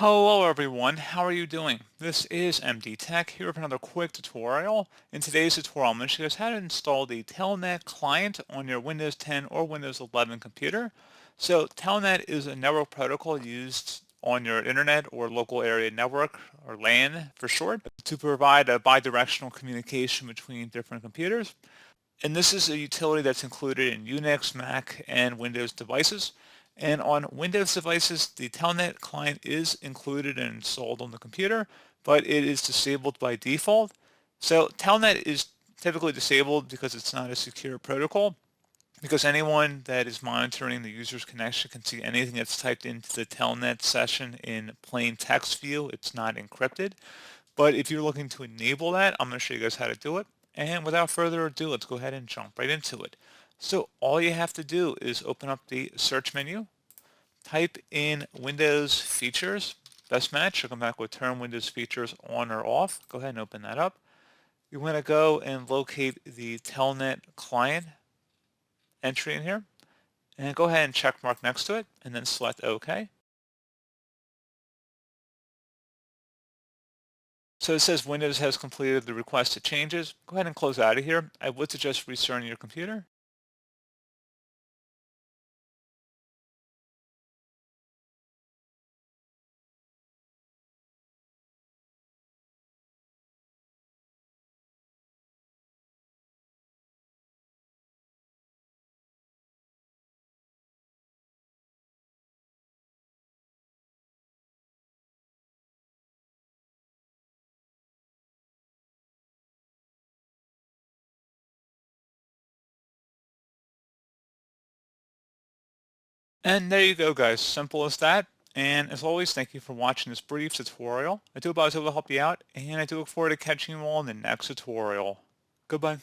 Hello everyone, how are you doing? This is MD Tech here with another quick tutorial. In today's tutorial, I'm going to show you guys how to install the Telnet client on your Windows 10 or Windows 11 computer. So Telnet is a network protocol used on your internet or local area network, or LAN for short, to provide a bidirectional communication between different computers. And this is a utility that's included in Unix, Mac, and Windows devices. And on Windows devices, the Telnet client is included and installed on the computer, but it is disabled by default. So Telnet is typically disabled because it's not a secure protocol, because anyone that is monitoring the user's connection can see anything that's typed into the Telnet session in plain text view. It's not encrypted. But if you're looking to enable that, I'm going to show you guys how to do it. And without further ado, let's go ahead and jump right into it. So all you have to do is open up the search menu, type in Windows features, best match. You'll come back with turn Windows features on or off. Go ahead and open that up. You want to go and locate the Telnet client entry in here, and go ahead and check mark next to it, and then select OK. So it says Windows has completed the requested changes. Go ahead and close out of here. I would suggest restarting your computer. And there you go, guys. Simple as that. And as always, thank you for watching this brief tutorial. I do hope I was able to help you out, and I do look forward to catching you all in the next tutorial. Goodbye.